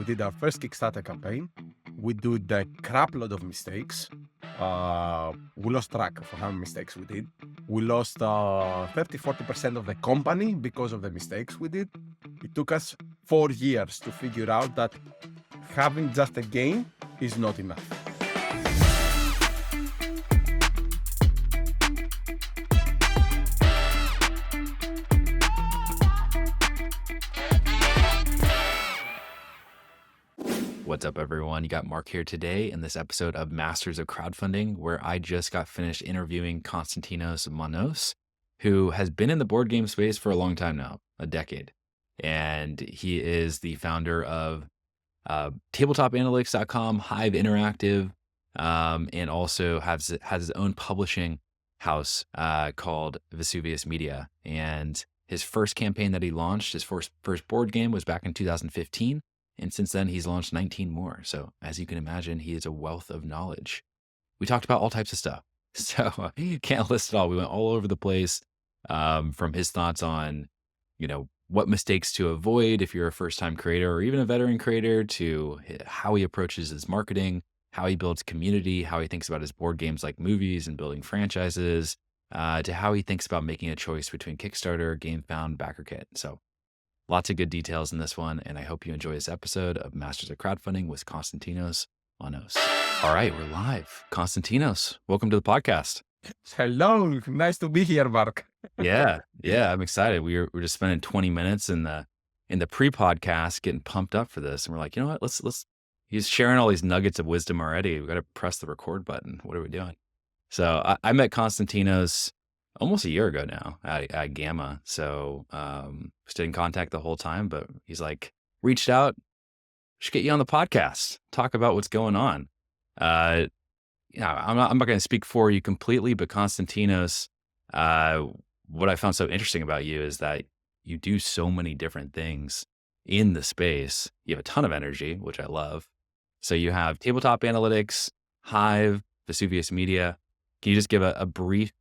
We did our first Kickstarter campaign. We did a crap load of mistakes. We lost track of how many mistakes we did. We lost 30-40% of the company because of the mistakes we did. It took us 4 years to figure out that having just a game is not enough. What's up, everyone? You got Mark here today in this episode of Masters of Crowdfunding, where I just got finished interviewing Konstantinos Manos, who has been in the board game space for a long time now, a decade. And he is the founder of tabletopanalytics.com, Hive Interactive, and also has his own publishing house called Vesuvius Media. And his first campaign that he launched, his first board game, was back in 2015. And since then, he's launched 19 more. So as you can imagine, he is a wealth of knowledge. We talked about all types of stuff. So you can't list it all. We went all over the place, from his thoughts on, what mistakes to avoid if you're a first-time creator or even a veteran creator, to how he approaches his marketing, how he builds community, how he thinks about his board games like movies and building franchises, to how he thinks about making a choice between Kickstarter, GameFound, BackerKit. So lots of good details in this one, and I hope you enjoy this episode of Masters of Crowdfunding with Konstantinos Manos. All right, we're live. Konstantinos, welcome to the podcast. Hello, nice to be here, Mark. Yeah, I'm excited. We're just spending 20 minutes in the pre-podcast getting pumped up for this, and we're like, you know what? Let's. He's sharing all these nuggets of wisdom already. We got to press the record button. What are we doing? So I met Konstantinos almost a year ago now at Gamma. So stayed in contact the whole time, but he's like, reached out, should get you on the podcast, talk about what's going on. I'm not going to speak for you completely, but Konstantinos, what I found so interesting about you is that you do so many different things in the space. You have a ton of energy, which I love. So you have Tabletop Analytics, Hive, Vesuvius Media. Can you just give a brief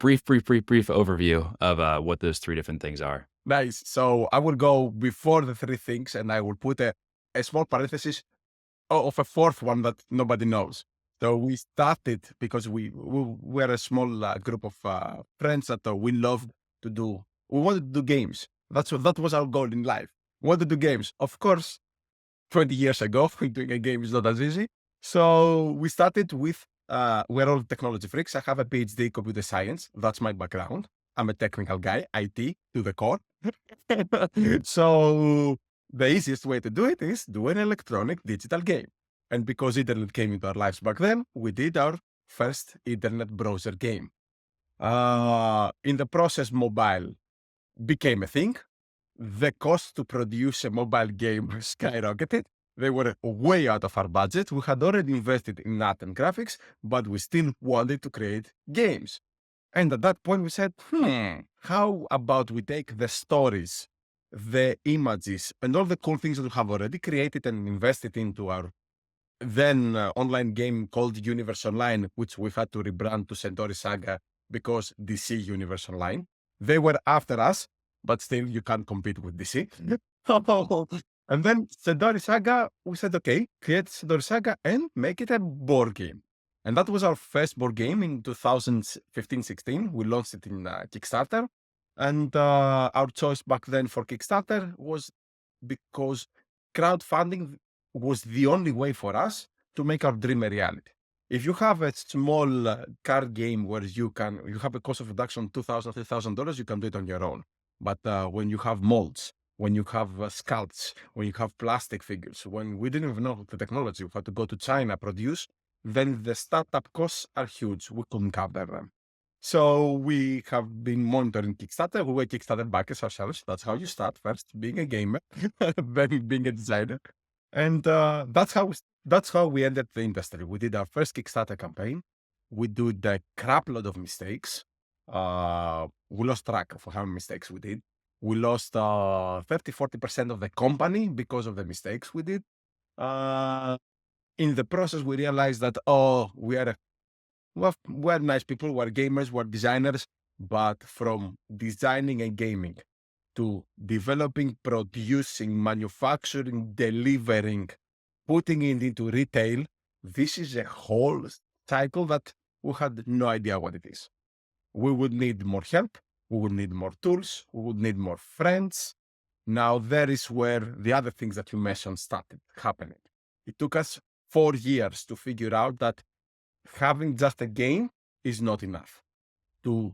overview of what those three different things are? Nice. So I will go before the three things, and I will put a small parenthesis of a fourth one that nobody knows. So we started because we were a small group of friends that we loved to do. We wanted to do games. That was our goal in life. We wanted to do games. Of course, 20 years ago, doing a game is not as easy. So we started with, we're all technology freaks. I have a PhD in computer science. That's my background. I'm a technical guy, IT to the core. So the easiest way to do it is do an electronic digital game. And because internet came into our lives back then, we did our first internet browser game. In the process, mobile became a thing. The cost to produce a mobile game skyrocketed. They were way out of our budget. We had already invested in art and graphics, but we still wanted to create games. And at that point, we said, how about we take the stories, the images, and all the cool things that we have already created and invested into our then online game called Universe Online, which we had to rebrand to Centauri Saga because DC Universe Online. They were after us, but still you can't compete with DC. And then Centauri Saga, we said, okay, create Centauri Saga and make it a board game. And that was our first board game in 2015-16. We launched it in Kickstarter. And our choice back then for Kickstarter was because crowdfunding was the only way for us to make our dream a reality. If you have a small card game where you have a cost of production $2,000, $3,000, you can do it on your own. But when you have molds, when you have sculpts, when you have plastic figures, when we didn't even know the technology, we had to go to China, produce, then the startup costs are huge. We couldn't cover them. So we have been monitoring Kickstarter. We were Kickstarter backers ourselves. That's how you start first, being a gamer, then being a designer. And that's how we entered the industry. We did our first Kickstarter campaign. We did a crap load of mistakes. We lost track of how many mistakes we did. We lost 30-40% of the company because of the mistakes we did. In the process, we realized that, we're nice people, we're gamers, we're designers, but from designing and gaming to developing, producing, manufacturing, delivering, putting it into retail, this is a whole cycle that we had no idea what it is. We would need more help. We would need more tools. We would need more friends. Now, there is where the other things that you mentioned started happening. It took us 4 years to figure out that having just a game is not enough. To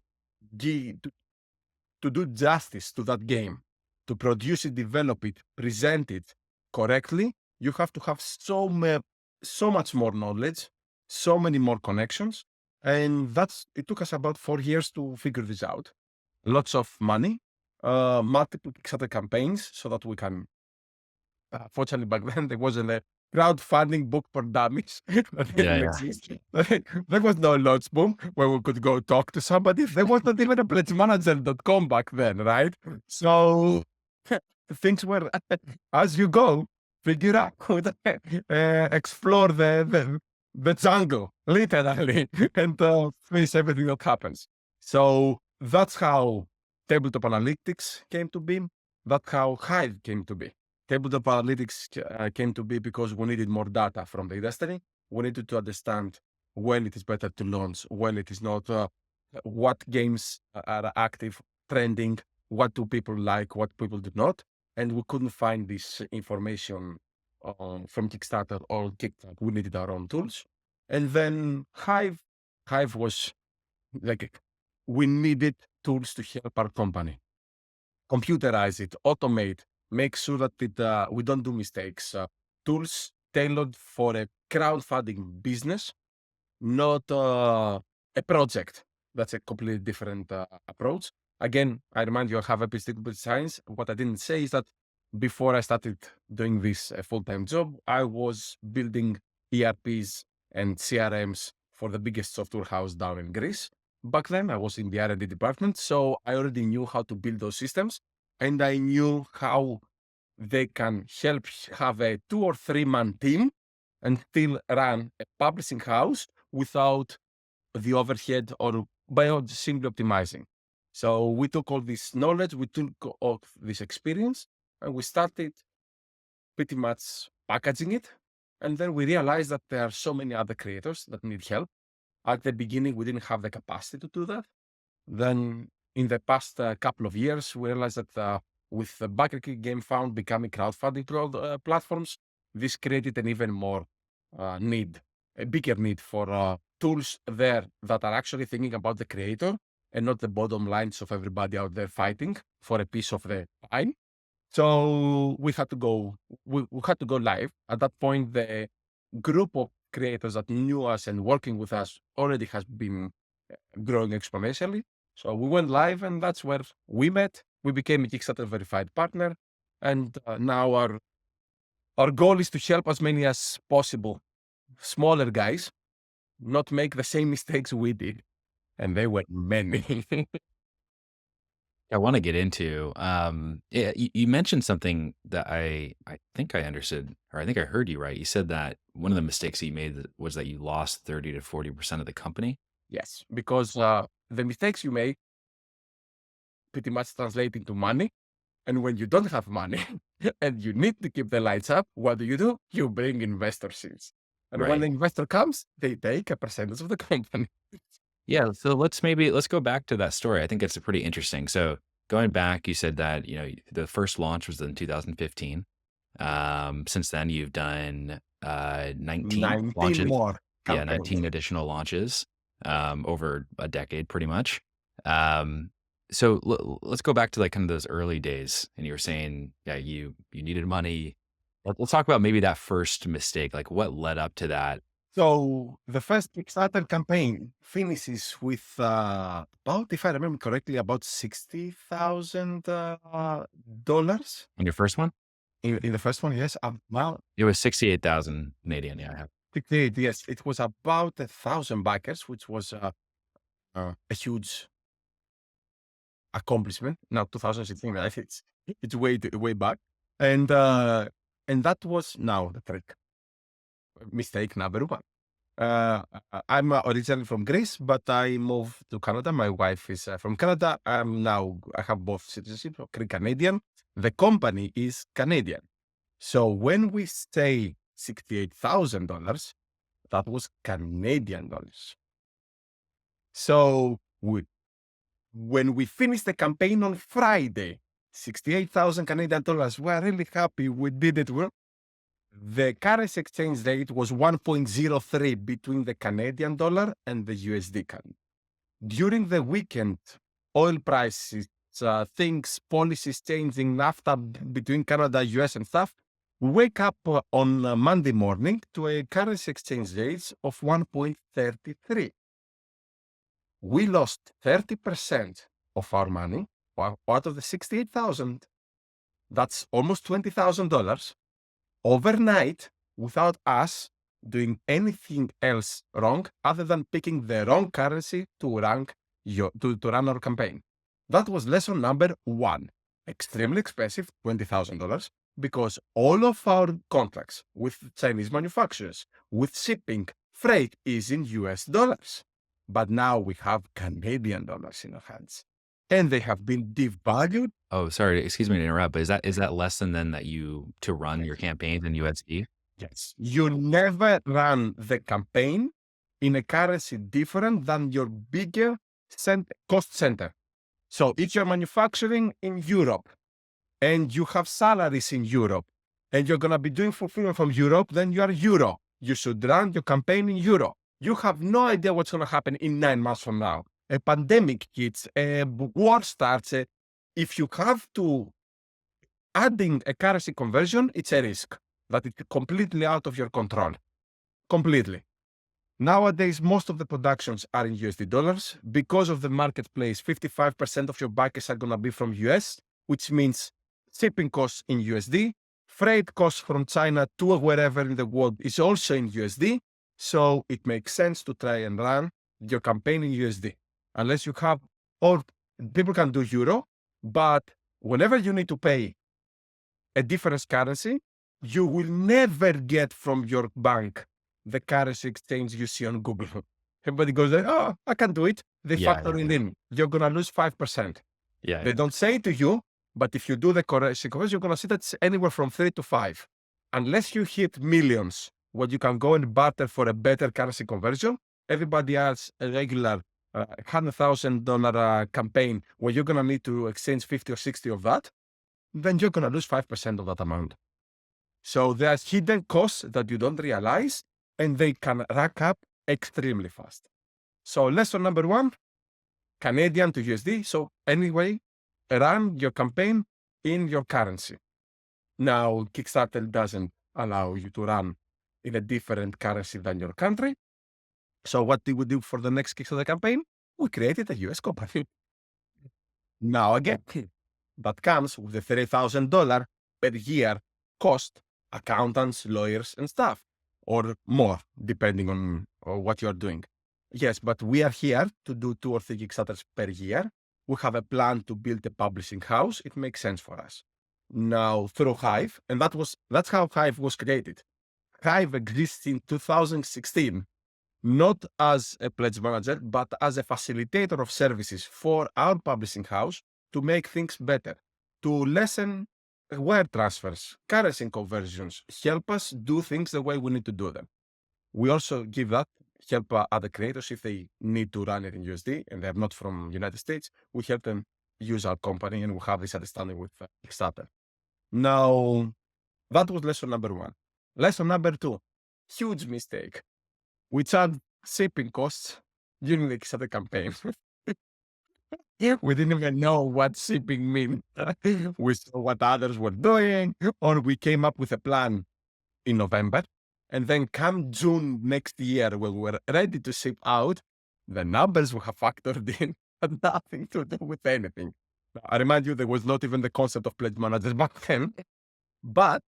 do justice to that game, to produce it, develop it, present it correctly, you have to have so much more knowledge, so many more connections. And it took us about 4 years to figure this out. Lots of money, multiple Kickstarter campaigns so that we can, fortunately back then there wasn't a crowdfunding book for dummies that didn't Yeah. exist. There was no Lotsboom where we could go talk to somebody. There was not even a pledgemanager.com back then, right? So things were as you go, figure out, explore the jungle, literally, and face everything that happens. So that's how tabletop analytics came to be. That's how Hive came to be. Tabletop analytics came to be because we needed more data from the industry. We needed to understand when it is better to launch, when it is not, what games are active, trending, what do people like, what people do not. And we couldn't find this information from Kickstarter or Kickstarter. We needed our own tools. And then Hive was like, we needed tools to help our company. Computerize it, automate, make sure that we don't do mistakes. Tools tailored for a crowdfunding business, not a project. That's a completely different approach. Again, I remind you, I have epistemic science. What I didn't say is that before I started doing this full-time job, I was building ERPs and CRMs for the biggest software house down in Greece. Back then, I was in the R&D department, so I already knew how to build those systems, and I knew how they can help have a 2 or 3 man team and still run a publishing house without the overhead or by simply optimizing. So we took all this knowledge, we took all this experience, and we started pretty much packaging it. And then we realized that there are so many other creators that need help. At the beginning, we didn't have the capacity to do that. Then in the past couple of years, we realized that with the Backer Game Found becoming crowdfunding platforms, this created an even more need, a bigger need for tools there that are actually thinking about the creator and not the bottom lines of everybody out there fighting for a piece of the pie. So we had to go live. At that point, the group of creators that knew us and working with us already has been growing exponentially. So we went live, and that's where we met. We became a Kickstarter verified partner, and now our goal is to help as many as possible smaller guys not make the same mistakes we did, and they were many. I want to get into. Yeah, you mentioned something that I think I understood, or I think I heard you right. You said that one of the mistakes that you made was that you lost 30 to 40% of the company. Yes, because the mistakes you make pretty much translate into money. And when you don't have money and you need to keep the lights up, what do? You bring investors in. And when the Right. investor comes, they take a percentage of the company. Yeah. So let's go back to that story. I think it's pretty interesting. So going back, you said that, the first launch was in 2015. Since then you've done 19 19 launches. more Yeah, campaigns. 19 additional launches over a decade, pretty much. So let's go back to like kind of those early days. And you were saying, yeah, you needed money. Let's talk about maybe that first mistake. Like what led up to that? So the first Kickstarter campaign finishes with about, if I remember correctly, about $60,000 On your first one, in the first one. Yes, well, it was 68,000 Canadian. Yeah, I have. 68. Yes, it was about 1,000 backers, which was a huge accomplishment. Now 2016, right? It's way back, and that was now the trick. Mistake number one. I'm originally from Greece, but I moved to Canada. My wife is from Canada. I have both citizenship, Canadian. The company is Canadian. So when we say $68,000, that was Canadian dollars. So when we finished the campaign on Friday, 68,000 Canadian dollars, we're really happy we did it well. The currency exchange rate was 1.03 between the Canadian dollar and the USD. During the weekend, oil prices, things, policies changing, NAFTA between Canada, US, and stuff, we wake up on Monday morning to a currency exchange rate of 1.33. We lost 30% of our money out of the 68,000. That's almost $20,000 overnight without us doing anything else wrong other than picking the wrong currency to run our campaign. That was lesson number one. Extremely expensive, $20,000, because all of our contracts with Chinese manufacturers, with shipping, freight is in US dollars. But now we have Canadian dollars in our hands, and they have been devalued. Oh, sorry. Excuse me to interrupt, but is that less than that you to run your campaigns in USD? Yes. You never run the campaign in a currency different than your bigger cost center. So if you're manufacturing in Europe and you have salaries in Europe and you're going to be doing fulfillment from Europe, then you are Euro. You should run your campaign in Euro. You have no idea what's going to happen in 9 months from now. A pandemic hits, a war starts. If you have to adding a currency conversion, it's a risk that it's completely out of your control. Completely. Nowadays, most of the productions are in USD dollars. Because of the marketplace, 55% of your buckets are going to be from US, which means shipping costs in USD. Freight costs from China to wherever in the world is also in USD. So it makes sense to try and run your campaign in USD. Unless you have, or people can do Euro, but whenever you need to pay a different currency, you will never get from your bank the currency exchange you see on Google. Everybody goes, oh, I can do it. They factor it in. You're going to lose 5%. They don't say it to you, but if you do the currency conversion, you're going to see that's anywhere from 3 to 5. Unless you hit millions, where you can go and barter for a better currency conversion, everybody else a regular $100,000 campaign where you're going to need to exchange 50 or 60 of that, then you're going to lose 5% of that amount. So there's hidden costs that you don't realize, and they can rack up extremely fast. So lesson number one, Canadian to USD. So anyway, run your campaign in your currency. Now, Kickstarter doesn't allow you to run in a different currency than your country. So what did we do for the next Kickstarter campaign? We created a US company. Now again, that comes with a $30,000 per year cost, accountants, lawyers, and staff, or more, depending on what you're doing. Yes, but we are here to do 2 or 3 Kickstarters per year. We have a plan to build a publishing house. It makes sense for us. Now, through Hive, and that's how Hive was created. Hive exists in 2016, not as a pledge manager, but as a facilitator of services for our publishing house to make things better, to lessen wire transfers, currency conversions, help us do things the way we need to do them. We also give that help other creators if they need to run it in USD and they're not from United States. We help them use our company, and we have this understanding with Kickstarter. Now, that was lesson number one. Lesson number two, huge mistake. We charge shipping costs during the Kickstarter campaign. We didn't even know what shipping means. We saw what others were doing, or we came up with a plan in November. And then come June next year, when we're ready to ship out, the numbers we have factored in had nothing to do with anything. I remind you, there was not even the concept of pledge managers back then. But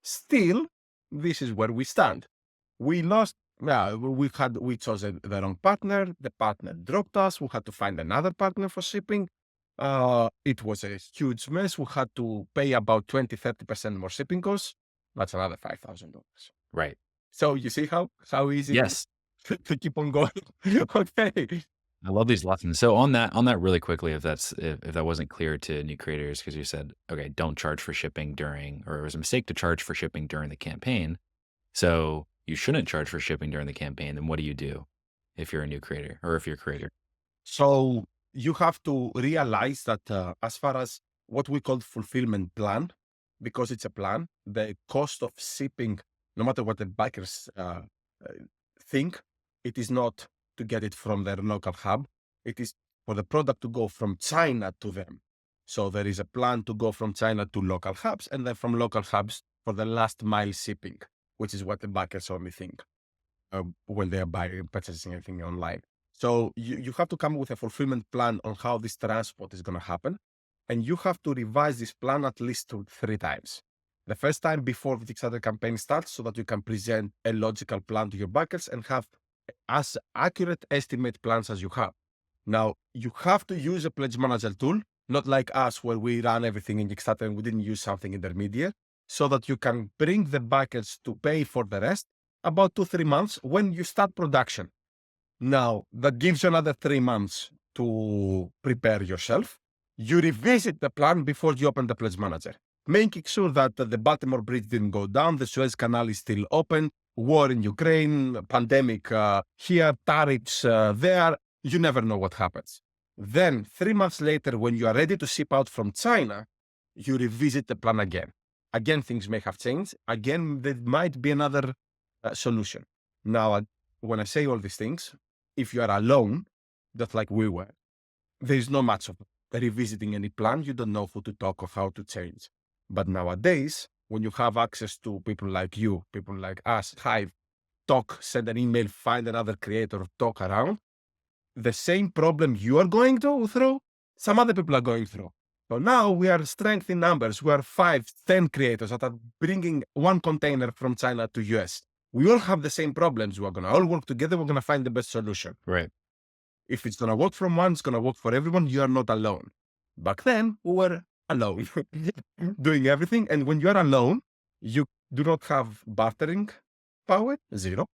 still, this is where we stand. We lost. We chose the wrong partner. The partner dropped us. We had to find another partner for shipping. It was a huge mess. We had to pay about 20-30% more shipping costs. That's another $5,000. Right. So you see how easy it is? Yes. to keep on going. Okay. I love these lessons. So on that really quickly, if that wasn't clear to new creators, because you said, okay, don't charge for shipping during, or it was a mistake to charge for shipping during the campaign. So you shouldn't charge for shipping during the campaign. Then what do if you're a new creator or if you're a creator? So you have to realize that as far as what we call fulfillment plan, because it's a plan, the cost of shipping, no matter what the backers think, it is not to get it from their local hub. It is for the product to go from China to them. So there is a plan to go from China to local hubs, and then from local hubs for the last mile shipping, which is what the backers only think when they are purchasing anything online. So you have to come with a fulfillment plan on how this transport is going to happen. And you have to revise this plan at least 3 times. The first time before the Kickstarter campaign starts, so that you can present a logical plan to your backers and have as accurate estimate plans as you have. Now, you have to use a pledge manager tool, not like us where we run everything in Kickstarter and we didn't use something intermediate, so that you can bring the backers to pay for the rest about 2-3 months when you start production. Now, that gives you another 3 months to prepare yourself. You revisit the plan before you open the pledge manager, making sure that the Baltimore Bridge didn't go down, the Suez Canal is still open, war in Ukraine, pandemic here, tariffs there. You never know what happens. Then 3 months later, when you are ready to ship out from China, you revisit the plan again. Again, things may have changed. Again, there might be another solution. Now, when I say all these things, if you are alone, just like we were, there is no much of revisiting any plan. You don't know who to talk or how to change. But nowadays, when you have access to people like you, people like us, Hive, talk, send an email, find another creator, talk around, the same problem you are going through, some other people are going through. So now we are strength in numbers. We are 5, 10 creators that are bringing one container from China to US. We all have the same problems. We're going to all work together. We're going to find the best solution. Right. If it's going to work from one, it's going to work for everyone. You are not alone. Back then, we were alone doing everything. And when you are alone, you do not have bartering power, 0.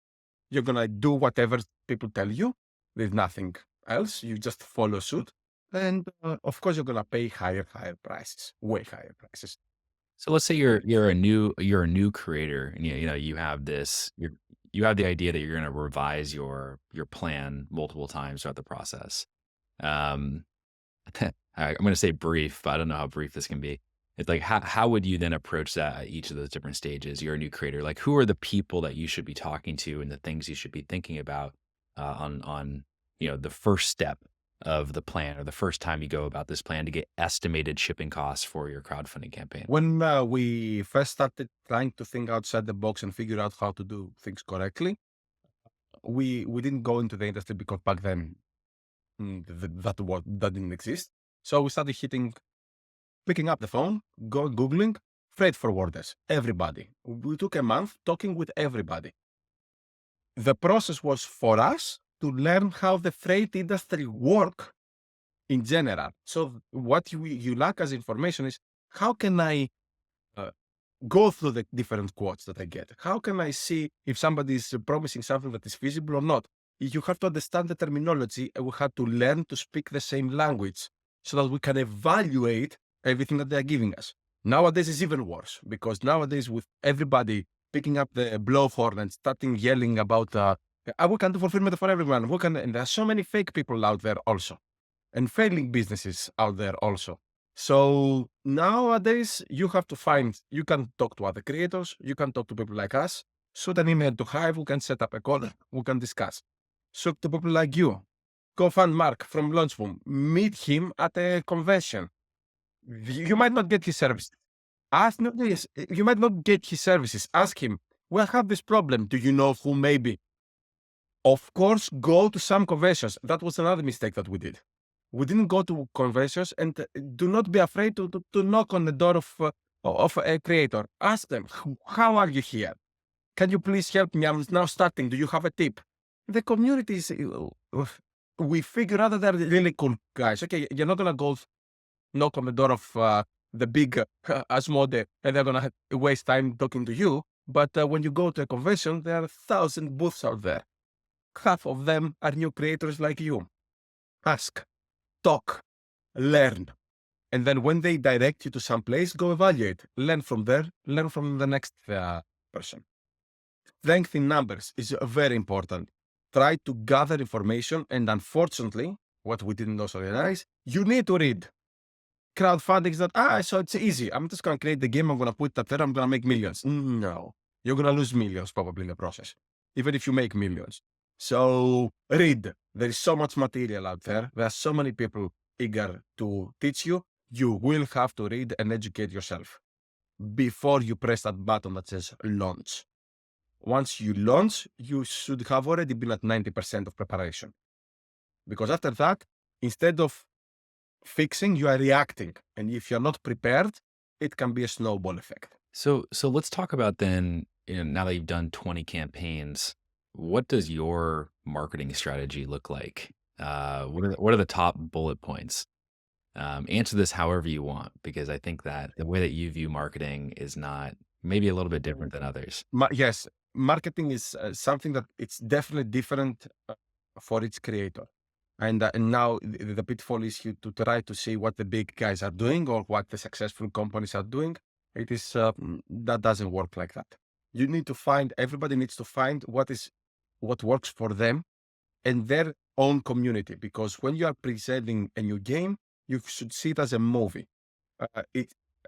You're going to do whatever people tell you. There's nothing else. You just follow suit. And of course, you're going to pay higher prices, way higher prices. So let's say you're a new creator, and you have this, you have the idea that you're going to revise your plan multiple times throughout the process. I'm going to say brief, but I don't know how brief this can be. It's like, how would you then approach that at each of those different stages? You're a new creator. Like, who are the people that you should be talking to and the things you should be thinking about on the first step of the plan, or the first time you go about this plan to get estimated shipping costs for your crowdfunding campaign? When we first started trying to think outside the box and figure out how to do things correctly, we didn't go into the industry because back then that didn't exist. So we started picking up the phone, Googling freight forwarders, everybody. We took a month talking with everybody. The process was for us to learn how the freight industry work in general. So what you lack as information is, how can I go through the different quotes that I get? How can I see if somebody is promising something that is feasible or not? You have to understand the terminology, and we have to learn to speak the same language so that we can evaluate everything that they're giving us. Nowadays it's even worse, because nowadays with everybody picking up the blowhorn and starting yelling about we can do fulfillment for everyone. And there are so many fake people out there also, and failing businesses out there also. So nowadays you can talk to other creators, you can talk to people like us, shoot an email to Hive, we can set up a call, we can discuss. Shoot to people like you, go find Mark from Launchboom, meet him at a convention. You might not get his service. You might not get his services. Ask him, we have this problem. Do you know who maybe? Of course, go to some conventions. That was another mistake that we did. We didn't go to conventions, and do not be afraid to knock on the door of a creator. Ask them, how are you here? Can you please help me? I'm now starting. Do you have a tip? The community is, we figure out that they're really cool guys. Okay, you're not going to go knock on the door of the big Asmode, and they're going to waste time talking to you. But when you go to a convention, there are 1,000 booths out there. half of them are new creators like you. Ask, talk, learn. And then when they direct you to some place, go evaluate, learn from there, learn from the next person. Strength in numbers is very important. Try to gather information, and unfortunately, what we didn't also realize, you need to read. Crowdfunding is not, so it's easy. I'm just going to create the game, I'm going to put that there, I'm going to make millions. No, you're going to lose millions probably in the process, even if you make millions. So read. There is so much material out there. There are so many people eager to teach you. You will have to read and educate yourself before you press that button that says launch. Once you launch, you should have already been at 90% of preparation. Because after that, instead of fixing, you are reacting. And if you're not prepared, it can be a snowball effect. So let's talk about then, now that you've done 20 campaigns, what does your marketing strategy look like? What are the top bullet points? Answer this however you want, because I think that the way that you view marketing is not maybe a little bit different than others. Yes, marketing is something that it's definitely different for each creator. And now the pitfall is you to try to see what the big guys are doing or what the successful companies are doing. It is that doesn't work like that. You need to find, everybody needs to find what works for them and their own community. Because when you are presenting a new game, you should see it as a movie.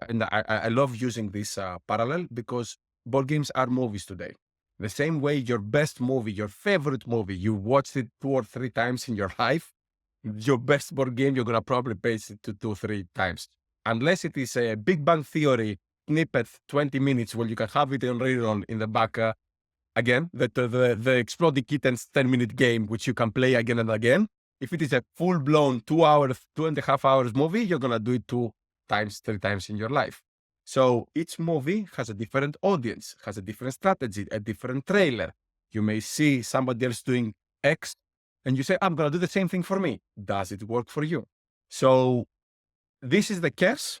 I love using this parallel because board games are movies today. The same way your best movie, your favorite movie, you watched it 2 or 3 times in your life, your best board game, you're going to probably pace it to 2 or 3 times. Unless it is a Big Bang Theory snippet, 20 minutes, where you can have it on rerun in the back. Again, the Exploding Kittens 10-minute game, which you can play again and again. If it is a full-blown 2 hours, 2.5 hours movie, you're going to do it 2 times, 3 times in your life. So each movie has a different audience, has a different strategy, a different trailer. You may see somebody else doing X and you say, I'm going to do the same thing for me. Does it work for you? So this is the curse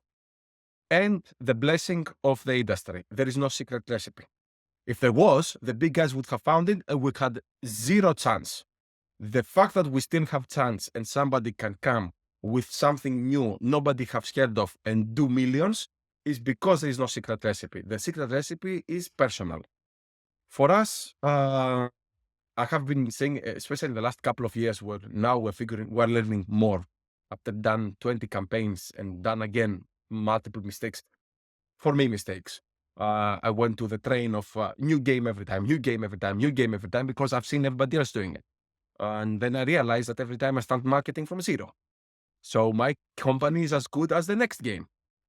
and the blessing of the industry. There is no secret recipe. If there was, the big guys would have found it and we had zero chance. The fact that we still have chance and somebody can come with something new nobody has heard of and do millions is because there is no secret recipe. The secret recipe is personal. For us, I have been saying, especially in the last couple of years, where now we're learning more. After done 20 campaigns and done again multiple mistakes, for me mistakes. I went to the train of new game every time, because I've seen everybody else doing it. And then I realized that every time I start marketing from zero. So my company is as good as the next game.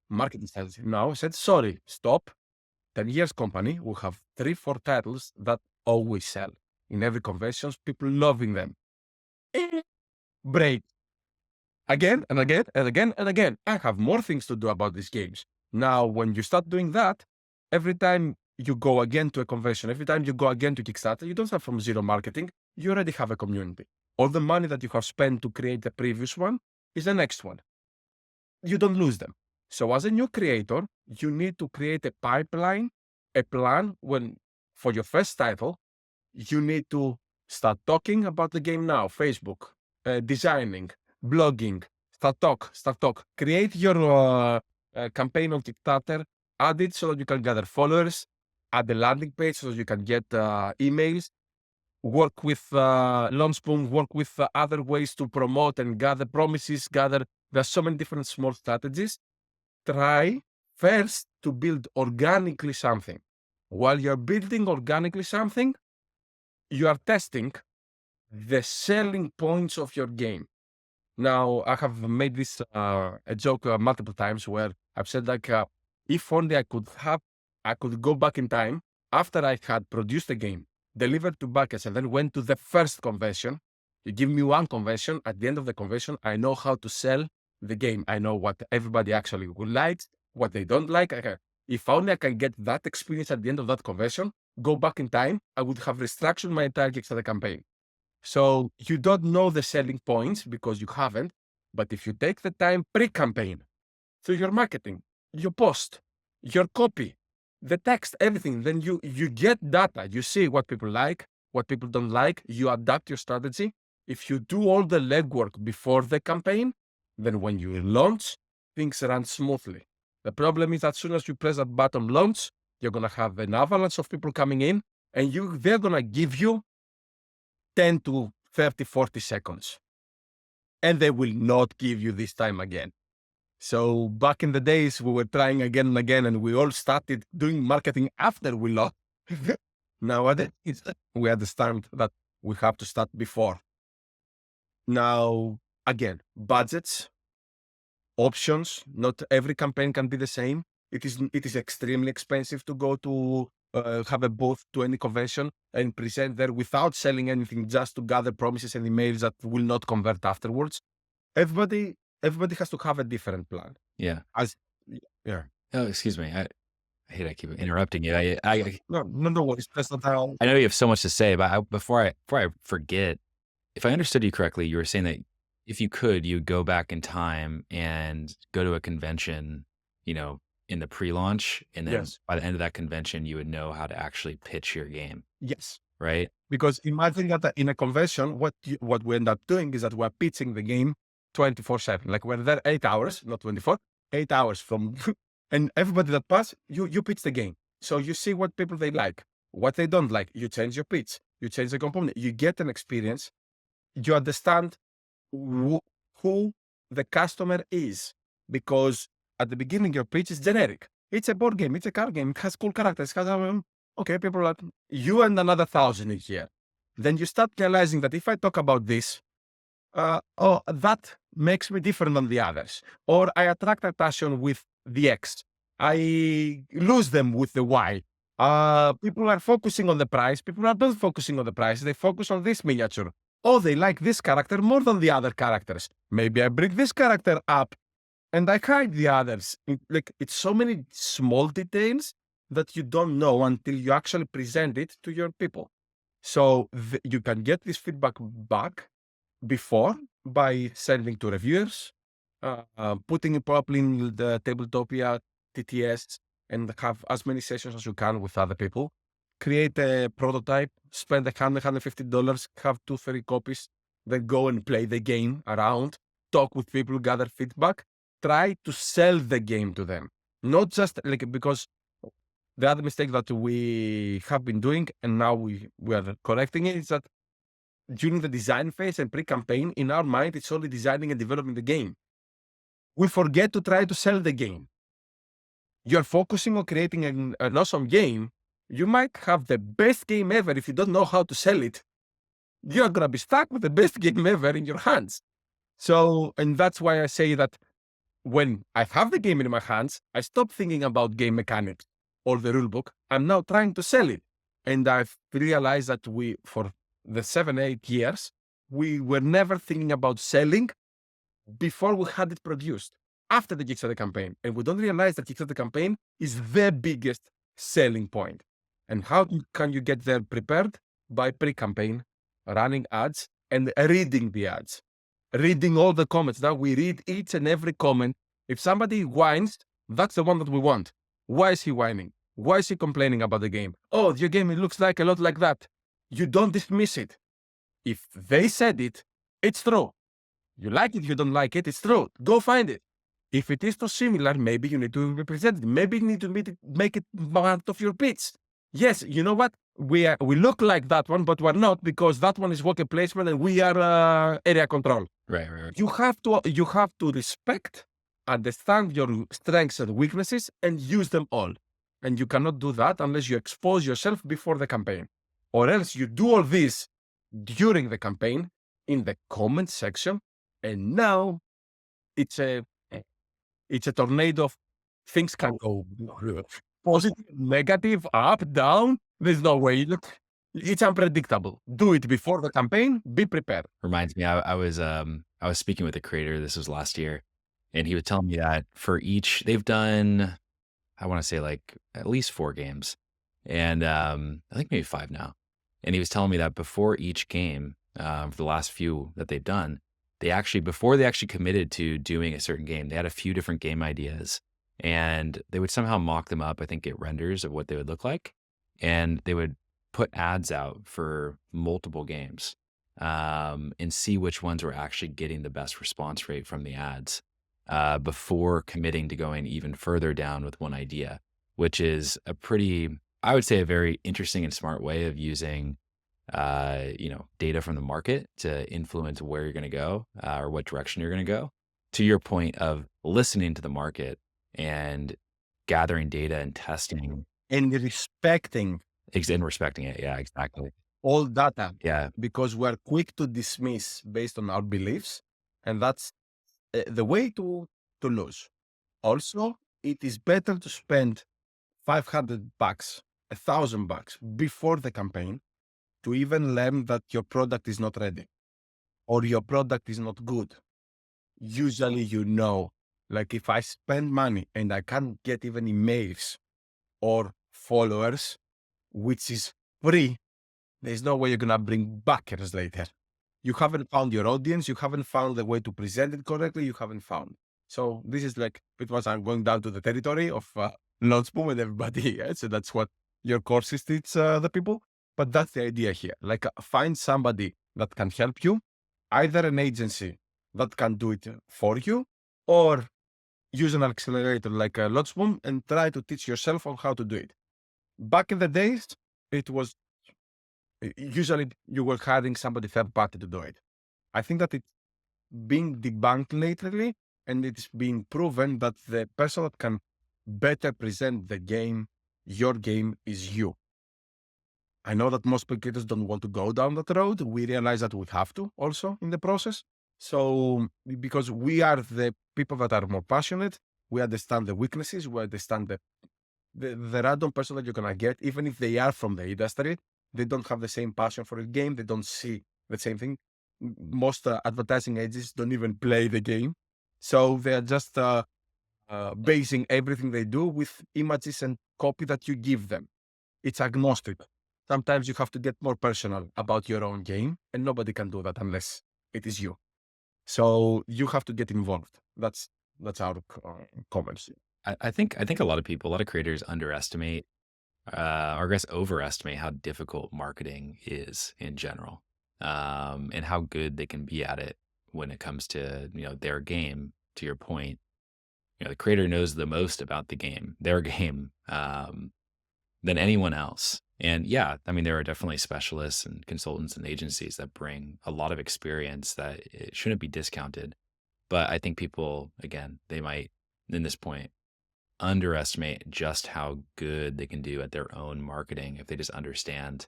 Marketing says, no, said, sorry, stop. 10 years company will have 3-4 titles that always sell. In every conventions, people loving them. Break. Again and again and again and again. I have more things to do about these games. Now, when you start doing that, every time you go again to a convention, every time you go again to Kickstarter, you don't start from zero marketing. You already have a community. All the money that you have spent to create the previous one is the next one. You don't lose them. So as a new creator, you need to create a pipeline, a plan for your first title. You need to start talking about the game now, Facebook, designing, blogging, start talk. Create your campaign on Kickstarter, add it so that you can gather followers, add the landing page so that you can get emails, work with Launchboom, work with other ways to promote and gather promises, there's so many different small strategies. Try first to build organically something. While you're building organically something, you are testing the selling points of your game. Now, I have made this a joke multiple times where I've said if only I could go back in time after I had produced a game, delivered to backers, and then went to the first convention. You give me one convention. At the end of the convention, I know how to sell the game. I know what everybody actually would like, what they don't like. If only I can get that experience at the end of that convention, go back in time, I would have restructured my entire Kickstarter campaign. So you don't know the selling points because you haven't. But if you take the time pre-campaign through your marketing, your post, your copy, the text, everything, then you get data. You see what people like, what people don't like, you adapt your strategy. If you do all the legwork before the campaign, then when you launch, things run smoothly. The problem is as soon as you press that button launch, you're going to have an avalanche of people coming in, and they're going to give you 10 to 30, 40 seconds. And they will not give you this time again. So back in the days, we were trying again and again, and we all started doing marketing after we lost. Nowadays, we understand that we have to start before. Now, again, budgets, options. Not every campaign can be the same. It is extremely expensive to go to have a booth to any convention and present there without selling anything, just to gather promises and emails that will not convert afterwards. Everybody has to have a different plan. Yeah. Yeah. Oh, excuse me. I hate I keep interrupting you. No worries. That's not how. I know you have so much to say, but before I forget, if I understood you correctly, you were saying that if you could, you'd go back in time and go to a convention, in the pre-launch, and then Yes. by the end of that convention, you would know how to actually pitch your game, Yes. right? Because imagine that in a convention, what we end up doing is that we're pitching the game 24/7. Like we're there 8 hours, not 24, 8 hours from, and everybody that pass, you pitch the game. So you see what people they like, what they don't like. You change your pitch, you change the component, you get an experience, you understand who the customer is. Because at the beginning, your pitch is generic. It's a board game, it's a card game, it has cool characters, it has, okay, people are like, you and another 1,000 each year. Then you start realizing that if I talk about this, that makes me different than the others. Or I attract attention with the X. I lose them with the Y. People are focusing on the price. People are not focusing on the price. They focus on this miniature. Oh, they like this character more than the other characters. Maybe I bring this character up and I hide the others. It's so many small details that you don't know until you actually present it to your people. So you can get this feedback back before by sending to reviewers, putting it properly in the Tabletopia TTS, and have as many sessions as you can with other people. Create a prototype, spend $150, have 2-3 copies, then go and play the game around, talk with people, gather feedback, try to sell the game to them. Not just because the other mistake that we have been doing, and now we are correcting it, is that during the design phase and pre-campaign, in our mind, it's only designing and developing the game. We forget to try to sell the game. You're focusing on creating an awesome game. You might have the best game ever. If you don't know how to sell it, you're going to be stuck with the best game ever in your hands. So, and that's why I say that when I have the game in my hands, I stop thinking about game mechanics or the rulebook. I'm now trying to sell it. And I've realized that for the 7-8 years, we were never thinking about selling before we had it produced, after the Kickstarter campaign. And we don't realize that Kickstarter campaign is the biggest selling point. And how can you get there prepared? By pre-campaign, running ads, and reading the ads. Reading all the comments. Now we read each and every comment. If somebody whines, that's the one that we want. Why is he whining? Why is he complaining about the game? Oh, your game, it looks like a lot like that. You don't dismiss it. If they said it, it's true. You like it, you don't like it, it's true. Go find it. If it is too similar, maybe you need to represent it. Maybe you need to make it part of your pitch. Yes, you know what? We look like that one, but we're not, because that one is worker placement and we are area control. Right. You have to respect, understand your strengths and weaknesses, and use them all. And you cannot do that unless you expose yourself before the campaign. Or else you do all this during the campaign in the comment section, and now it's a tornado of things can go positive, negative, up, down. There's no way. Look, it's unpredictable. Do it before the campaign. Be prepared. Reminds me, I was speaking with a creator. This was last year, and he was telling me that for each, they've done, I want to say like at least 4 games, and I think maybe 5 now. And he was telling me that before each game, for the last few that they've done, before they actually committed to doing a certain game, they had a few different game ideas, and they would somehow mock them up. I think get renders of what they would look like, and they would put ads out for multiple games, and see which ones were actually getting the best response rate from the ads, before committing to going even further down with one idea, which is a pretty, I would say, a very interesting and smart way of using, data from the market to influence where you're going to go, or what direction you're going to go. To your point of listening to the market and gathering data and testing And respecting and respecting it. Yeah, exactly. all data, Yeah. because we're quick to dismiss based on our beliefs, and that's the way to lose. Also, it is better to spend $500, $1,000 before the campaign to even learn that your product is not ready or your product is not good. Usually, like if I spend money and I can't get even emails or followers, which is free, there's no way you're gonna bring backers later. You haven't found your audience. You haven't found the way to present it correctly. You haven't found. So this is like, it was, I'm going down to the territory of Launchboom and everybody. Yeah? So that's what your courses teach the people. But that's the idea here. Like find somebody that can help you, either an agency that can do it for you, or use an accelerator like Launchboom and try to teach yourself on how to do it. Back in the days, it was usually you were hiring somebody third party to do it. I think that it's being debunked lately, and it's been proven that the person that can better present the game, your game, is you. I know that most creators don't want to go down that road. We realize that we have to also in the process. So, because we are the people that are more passionate, we understand the weaknesses, we understand the random person that you're gonna get, even if they are from the industry, they don't have the same passion for the game. They don't see the same thing. Most advertising agencies don't even play the game, so they are just basing everything they do with images and copy that you give them. It's agnostic. Sometimes you have to get more personal about your own game, and nobody can do that unless it is you. So you have to get involved. That's our comments. I think a lot of people, a lot of creators underestimate, or I guess overestimate how difficult marketing is in general, and how good they can be at it when it comes to, their game. To your point, the creator knows the most about the game, their game, than anyone else. And yeah, I mean, there are definitely specialists and consultants and agencies that bring a lot of experience that it shouldn't be discounted. But I think people, again, they might, in this point, underestimate just how good they can do at their own marketing if they just understand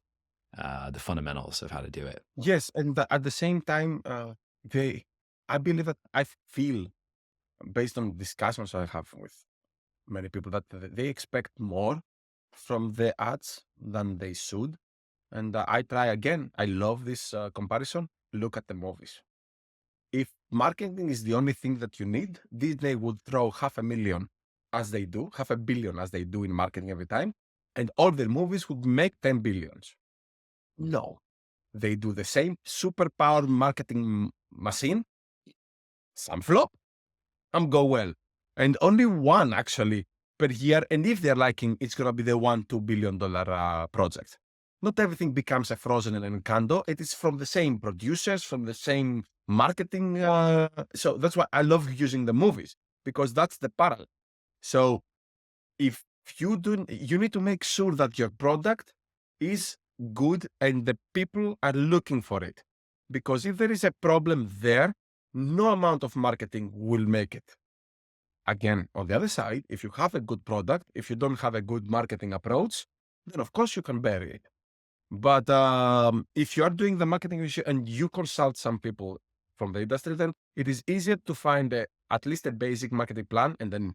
the fundamentals of how to do it. Yes, and at the same time, I believe that I feel, based on discussions I have with many people, that they expect more from the ads than they should. And I try again. I love this comparison. Look at the movies. If marketing is the only thing that you need, Disney would throw 500,000 as they do, 500,000,000 as they do in marketing every time, and all their movies would make 10 billions. No, they do the same superpower marketing machine. Some flop, some go well, and only one actually per year. And if they're liking, it's gonna be the $1-2 billion project. Not everything becomes a Frozen and Encanto. It is from the same producers, from the same marketing. So that's why I love using the movies, because that's the parallel. So if you do, you need to make sure that your product is good and the people are looking for it. Because if there is a problem there, no amount of marketing will make it. Again, on the other side, if you have a good product, if you don't have a good marketing approach, then of course you can bury it. But if you are doing the marketing issue and you consult some people from the industry, then it is easier to find at least a basic marketing plan and then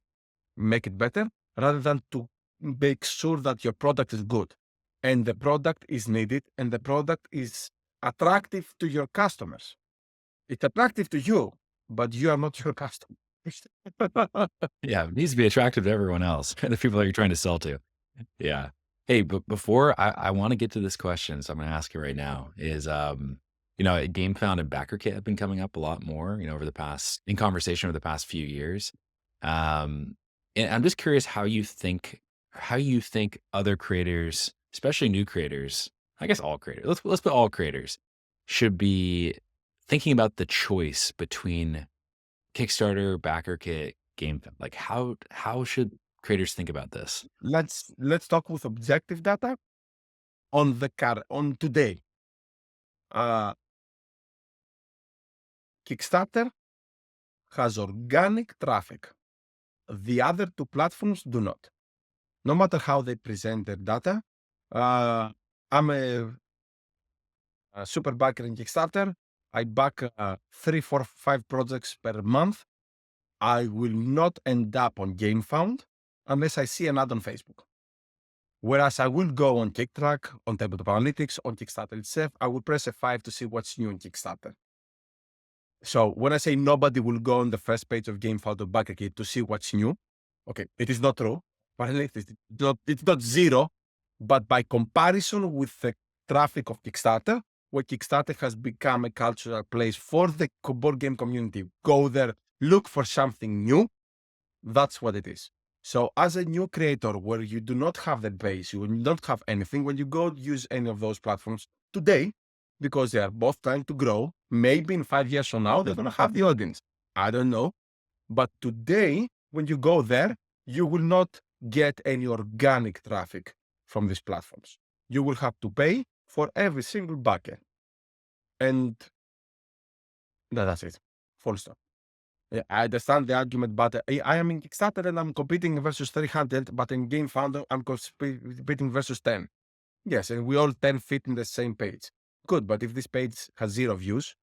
make it better, rather than to make sure that your product is good and the product is needed and the product is attractive to your customers. It's attractive to you, but you are not your customer. Yeah, it needs to be attractive to everyone else, the people that you're trying to sell to. Yeah. Hey, but before I want to get to this question, so I'm going to ask you right now is, GameFound and BackerKit have been coming up a lot more, in conversation over the past few years. And I'm just curious how you think other creators, especially new creators, I guess all creators. Let's put all creators should be thinking about the choice between Kickstarter, BackerKit, GameFund. Like how should creators think about this? Let's talk with objective data on on today. Kickstarter has organic traffic. The other two platforms do not. No matter how they present their data. I'm a super backer in Kickstarter. I back 3, 4, 5 projects per month. I will not end up on GameFound unless I see an ad on Facebook. Whereas I will go on KickTrack, on Tabletop Analytics, on Kickstarter itself. I will press F5 to see what's new on Kickstarter. So when I say nobody will go on the first page of GameFound or BackerKit to see what's new, okay, it is not true. Apparently, it's not zero, but by comparison with the traffic of Kickstarter, where Kickstarter has become a cultural place for the board game community, go there, look for something new. That's what it is. So as a new creator where you do not have the base, you don't have anything, when you go use any of those platforms today, because they are both trying to grow, maybe in 5 years from now, they're going to have the audience. I don't know. But today, when you go there, you will not get any organic traffic from these platforms. You will have to pay for every single backer. And that's it. Full stop. Yeah, I understand the argument, but I am in Kickstarter and I'm competing versus 300, but in GameFound, I'm competing versus 10. Yes, and we all 10 fit in the same page. Good, but if this page has 0 views,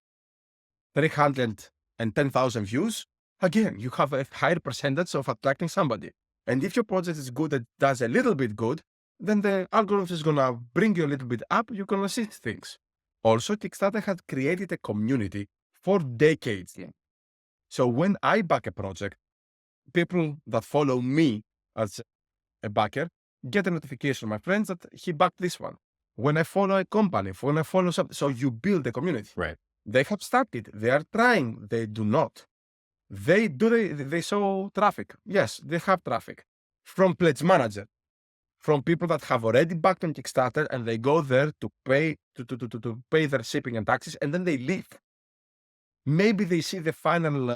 310,000 views, again, you have a higher percentage of attracting somebody. And if your project is good and does a little bit good, then the algorithm is going to bring you a little bit up. You're going to see things. Also, Kickstarter had created a community for decades. Yeah. So when I back a project, people that follow me as a backer get a notification from my friends that he backed this one. When I follow a company, when I follow something, so you build a community. Right. They have started. They are trying. They do not. They saw traffic. Yes, they have traffic from Pledge Manager, from people that have already backed on Kickstarter and they go there to pay to pay their shipping and taxes, and then they leave. Maybe they see the final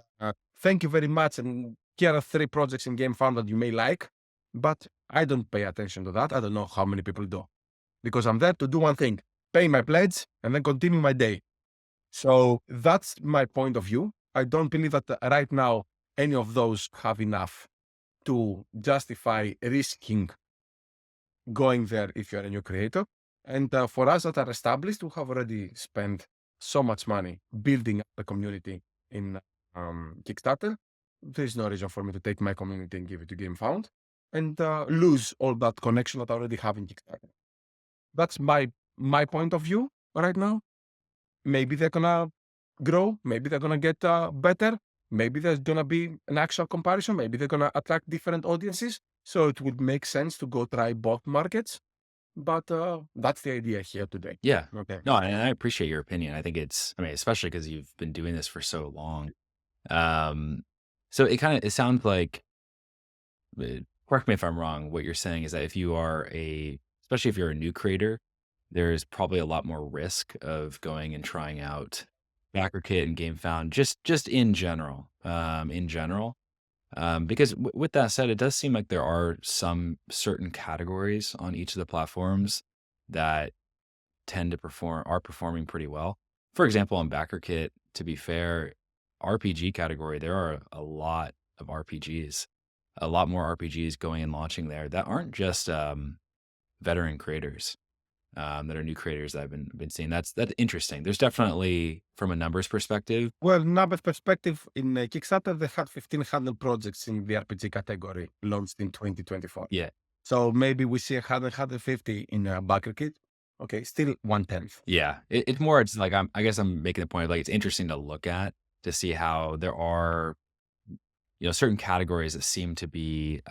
thank you very much, and here are 3 projects in GameFound that you may like, but I don't pay attention to that. I don't know how many people do, because I'm there to do one thing: pay my pledge and then continue my day. So that's my point of view. I don't believe that right now any of those have enough to justify risking going there if you're a new creator. And for us that are established, we have already spent so much money building up a community in Kickstarter. There's no reason for me to take my community and give it to GameFound and lose all that connection that I already have in Kickstarter. That's my point of view right now. Maybe they're gonna grow. Maybe they're gonna get better. Maybe there's gonna be an actual comparison. Maybe they're gonna attract different audiences. So it would make sense to go try both markets. But that's the idea here today. Yeah. Okay. No, and I appreciate your opinion. I think especially because you've been doing this for so long. So it sounds like, correct me if I'm wrong, what you're saying is that especially if you're a new creator, there's probably a lot more risk of going and trying out BackerKit and GameFound, just in general, because with that said, it does seem like there are some certain categories on each of the platforms that are performing pretty well. For example, on BackerKit, to be fair, RPG category, there are a lot of RPGs, a lot more RPGs going and launching there that aren't just veteran creators, that are new creators that I've been seeing. That's interesting. There's definitely, from a numbers perspective. Well, numbers perspective, in Kickstarter, they had 1,500 projects in the RPG category launched in 2024. Yeah. So maybe we see 150 in BackerKit. Okay, still 1/10. Yeah. It's more, it's like, I guess I'm making the point of like, it's interesting to look at to see how there are, certain categories that seem to be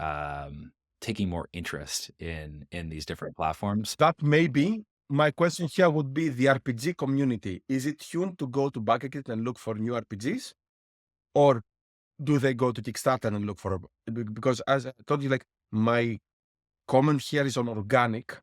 taking more interest in these different platforms. That may be. My question here would be the RPG community. Is it tuned to go to BackerKit and look for new RPGs? Or do they go to Kickstarter and look for, because as I told you, like my comment here is on organic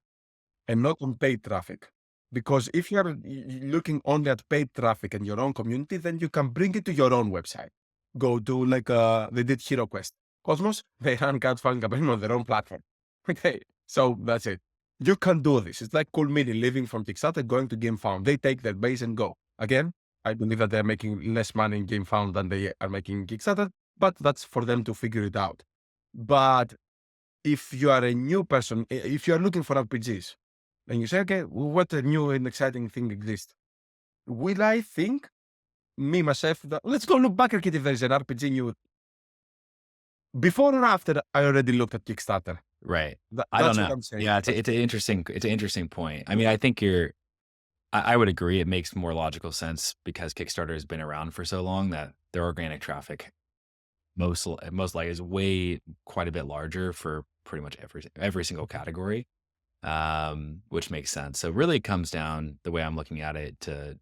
and not on paid traffic. Because if you are looking only at paid traffic in your own community, then you can bring it to your own website. Go to like they did Hero Quest. Cosmos, they run crowdfunding campaign on their own platform. Okay, so that's it. You can do this. It's like Cool Mini living from Kickstarter, going to GameFound. They take their base and go. Again, I believe that they're making less money in GameFound than they are making in Kickstarter, but that's for them to figure it out. But if you are a new person, if you are looking for RPGs, and you say, okay, what a new and exciting thing exists? Will I think, me, myself, that, let's go look back at it if there's an RPG new. Before or after, I already looked at Kickstarter. Right. I That's don't what know. I'm saying. Yeah, it's an interesting point. I mean, I think I would agree. It makes more logical sense because Kickstarter has been around for so long that their organic traffic most likely is quite a bit larger for pretty much every single category, which makes sense. So really, it comes down the way I'm looking at it to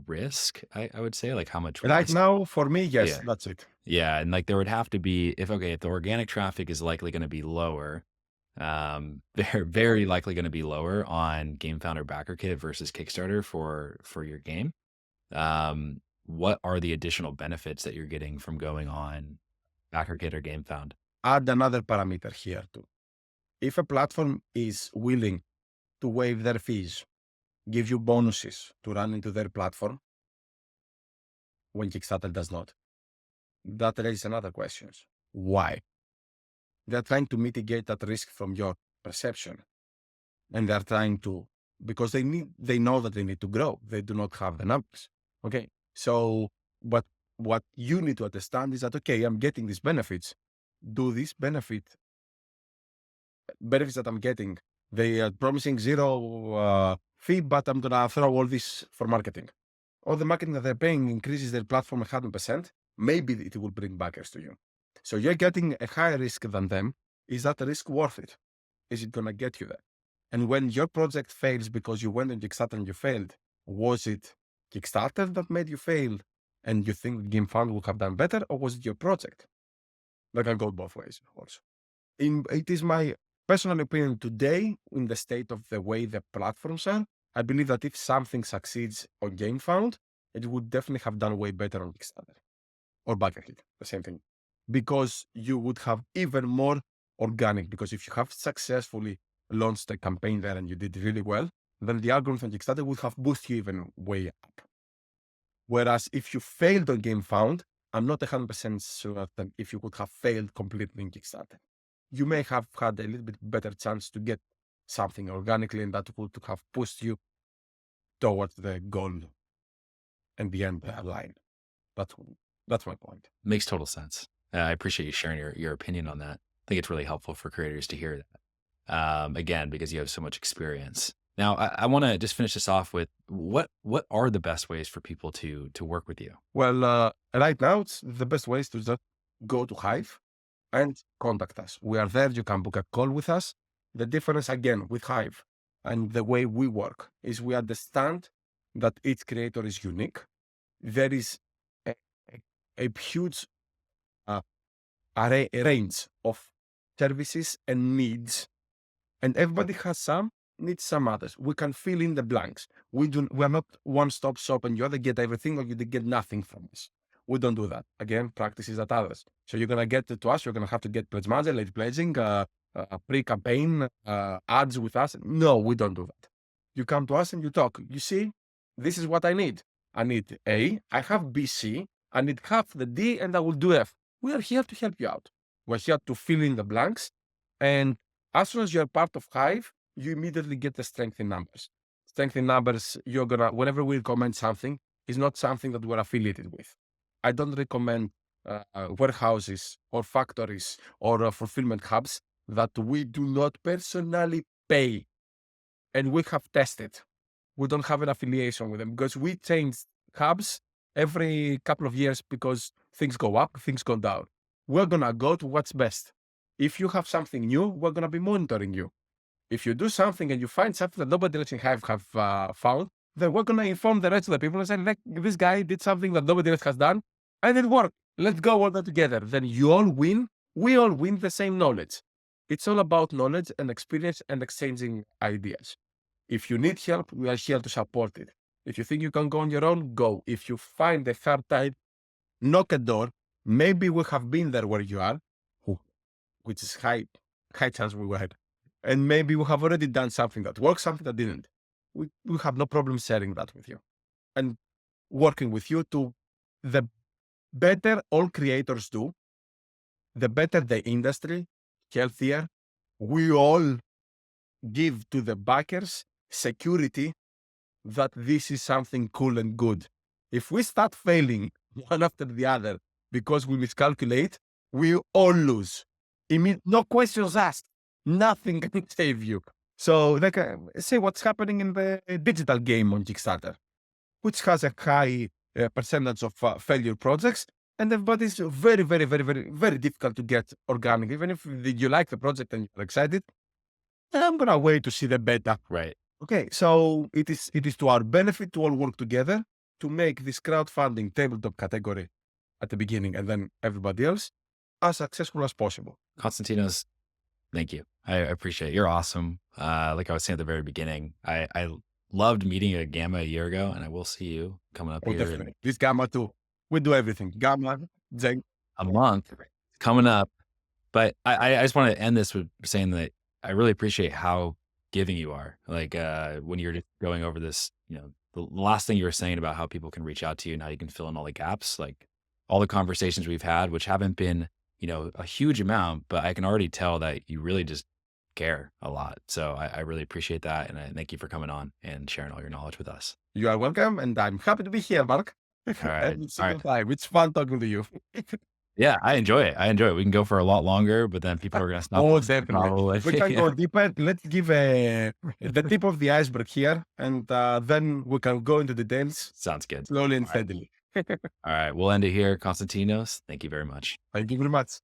risk. I would say like how much Right risk. now, for me, yes, Yeah. that's it. Yeah, and like there would have to be if the organic traffic is likely going to be lower, very likely going to be lower on GameFound or BackerKit versus Kickstarter for your game. What are the additional benefits that you're getting from going on BackerKit or GameFound? Add another parameter here too. If a platform is willing to waive their fees, give you bonuses to run into their platform, when Kickstarter does not, that raises another question. Why? They're trying to mitigate that risk from your perception. And they're trying to, because they know that they need to grow. They do not have the numbers. Okay. So, but what you need to understand is that, okay, I'm getting these benefits. Do these benefits that I'm getting, they are promising zero fee, but I'm going to throw all this for marketing. All the marketing that they're paying increases their platform 100%. Maybe it will bring backers to you. So you're getting a higher risk than them. Is that risk worth it? Is it going to get you there? And when your project fails because you went on Kickstarter and you failed, was it Kickstarter that made you fail and you think GameFound would have done better, or was it your project? That can go both ways, of course. It is my personal opinion today, in the state of the way the platforms are, I believe that if something succeeds on GameFound, it would definitely have done way better on Kickstarter or BackerKit, the same thing. Because you would have even more organic, because if you have successfully launched a campaign there and you did really well, then the algorithm on Kickstarter would have boosted you even way up. Whereas if you failed on GameFound, I'm not 100% sure that if you would have failed completely in Kickstarter. You may have had a little bit better chance to get something organically, and that would have pushed you towards the goal and the end line. That's my point. Makes total sense. I appreciate you sharing your opinion on that. I think it's really helpful for creators to hear that. Again, because you have so much experience. Now, I want to just finish this off with what are the best ways for people to work with you? Well, right now, it's the best way is to just go to Hive and contact us. We are there. You can book a call with us. The difference, again, with Hive and the way we work is we understand that each creator is unique. There is a huge range of services and needs, and everybody has some, needs some others. We can fill in the blanks. We are not one-stop shop and you either get everything or you get nothing from us. We don't do that. Again, practices at others. So you're going to get to us, you're going to have to get pledge manager, late pledging, pre-campaign, ads with us. No, we don't do that. You come to us and you talk. You see, this is what I need. I need A, I have B, C, I need half the D, and I will do F. We are here to help you out. We're here to fill in the blanks. And as soon as you're part of Hive, you immediately get the strength in numbers. Strength in numbers, you're going to, whenever we recommend something, is not something that we're affiliated with. I don't recommend warehouses or factories or fulfillment hubs that we do not personally pay. And we have tested. We don't have an affiliation with them because we change hubs every couple of years because things go up, things go down. We're going to go to what's best. If you have something new, we're going to be monitoring you. If you do something and you find something that nobody else in Hive have found, then we're going to inform the rest of the people and say, like, this guy did something that nobody else has done, and it worked. Let's go all that together. Then you all win. We all win the same knowledge. It's all about knowledge and experience and exchanging ideas. If you need help, we are here to support it. If you think you can go on your own, go. If you find a hard time, knock a door. Maybe we have been there where you are, which is high chance we were. And maybe we have already done something that worked, something that didn't. We have no problem sharing that with you and working with you to the better all creators do, the better the industry, healthier. We all give to the backers security that this is something cool and good. If we start failing one after the other because we miscalculate, we all lose. No questions asked. Nothing can save you. So, like, say what's happening in the digital game on Kickstarter, which has a high percentage of failure projects, and everybody's very, very, very, very, very difficult to get organic. Even if you like the project and you're excited, I'm gonna wait to see the beta. Right. Okay, so it is to our benefit to all work together to make this crowdfunding tabletop category at the beginning and then everybody else as successful as possible. Konstantinos, thank you. I appreciate it. You're awesome. Like I was saying at the very beginning, I loved meeting at Gamma a year ago, and I will see you coming up Oh, here in definitely. This Gamma too. We do everything. Gamma, Zen. a month coming up. But I just want to end this with saying that I really appreciate how giving you are. Like when you're just going over this, the last thing you were saying about how people can reach out to you and how you can fill in all the gaps, like all the conversations we've had, which haven't been, a huge amount, but I can already tell that you really just care a lot. So I really appreciate that. And I thank you for coming on and sharing all your knowledge with us. You are welcome, and I'm happy to be here, Mark. All right. Every single time. It's fun talking to you. Yeah, I enjoy it. We can go for a lot longer, but then people are going to stop. Oh, listening definitely. probably. We can Yeah. go deeper. Let's give the tip of the iceberg here, and then we can go into the details Sounds good. slowly and All right. steadily. All right. We'll end it here. Konstantinos, thank you very much. Thank you very much.